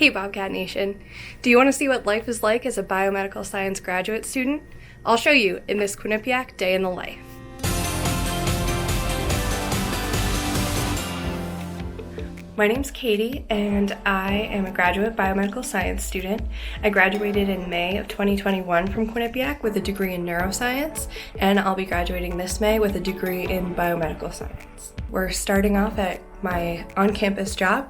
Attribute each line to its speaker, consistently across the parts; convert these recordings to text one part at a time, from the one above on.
Speaker 1: Hey Bobcat Nation, do you want to see what life is like as a biomedical science graduate student? I'll show you in this Quinnipiac Day in the Life. My name's Katie and I am a graduate biomedical science student. I graduated in May of 2021 from Quinnipiac with a degree in neuroscience, and I'll be graduating this May with a degree in biomedical science. We're starting off at my on-campus job.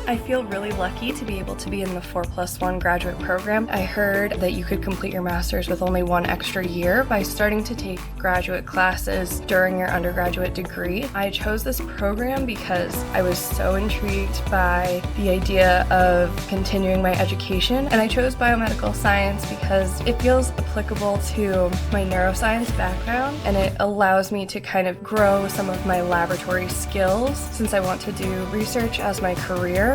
Speaker 1: I feel really lucky to be able to be in the 4+1 graduate program. I heard that you could complete your master's with only one extra year by starting to take graduate classes during your undergraduate degree. I chose this program because I was so intrigued by the idea of continuing my education, and I chose biomedical science because it feels applicable to my neuroscience background, and it allows me to kind of grow some of my laboratory skills since I want to do research as my career.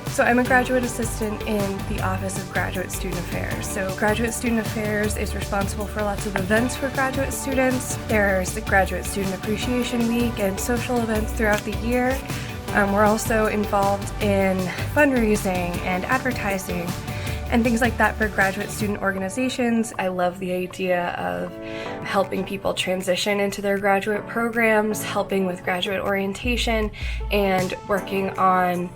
Speaker 1: So I'm a graduate assistant in the Office of Graduate Student Affairs. So Graduate Student Affairs is responsible for lots of events for graduate students. There's the Graduate Student Appreciation Week and social events throughout the year. We're also involved in fundraising and advertising and things like that for graduate student organizations. I love the idea of helping people transition into their graduate programs, helping with graduate orientation, and working on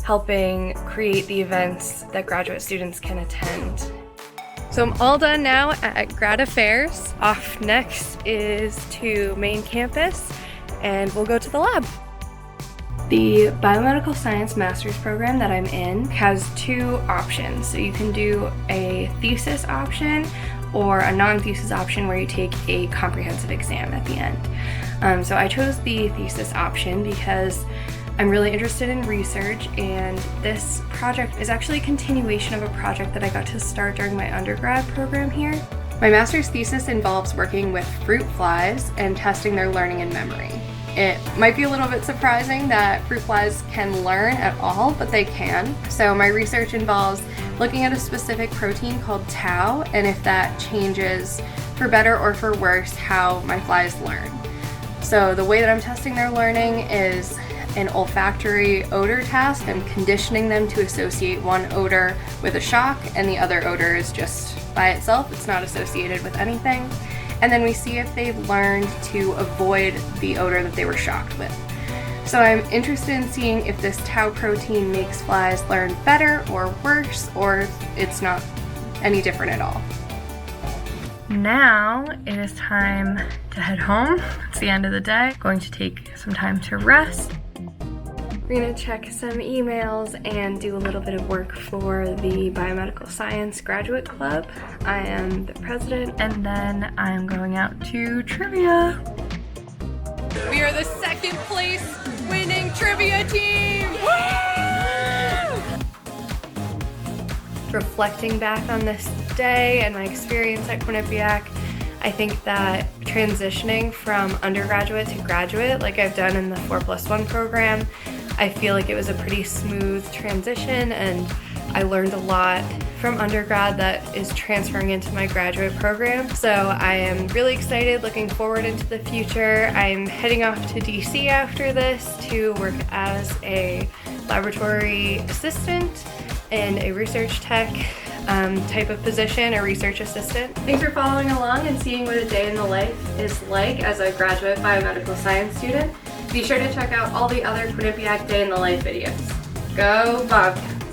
Speaker 1: helping create the events that graduate students can attend. So I'm all done now at Grad Affairs. Off next is to main campus, and we'll go to the lab. The Biomedical Science Master's program that I'm in has two options. So you can do a thesis option or a non-thesis option where you take a comprehensive exam at the end. So I chose the thesis option because I'm really interested in research, and this project is actually a continuation of a project that I got to start during my undergrad program here. My master's thesis involves working with fruit flies and testing their learning and memory. It might be a little bit surprising that fruit flies can learn at all, but they can. So my research involves looking at a specific protein called tau, and if that changes for better or for worse how my flies learn. So the way that I'm testing their learning is an olfactory odor task. I'm conditioning them to associate one odor with a shock, and the other odor is just by itself. It's not associated with anything. And then we see if they've learned to avoid the odor that they were shocked with. So I'm interested in seeing if this tau protein makes flies learn better or worse, or if it's not any different at all. Now it is time to head home. It's the end of the day. Going to take some time to rest. We're going to check some emails and do a little bit of work for the Biomedical Science Graduate Club. I am the president, and then I'm going out to trivia.
Speaker 2: We are the second place winning trivia team!
Speaker 1: Reflecting back on this day and my experience at Quinnipiac, I think that transitioning from undergraduate to graduate, like I've done in the 4+1 program, I feel like it was a pretty smooth transition, and I learned a lot from undergrad that is transferring into my graduate program. So I am really excited, looking forward into the future. I'm heading off to DC after this to work as a laboratory assistant in a research tech type of position, a research assistant. Thanks for following along and seeing what a day in the life is like as a graduate biomedical science student. Be sure to check out all the other Quinnipiac Day in the Life videos. Go Bobcats!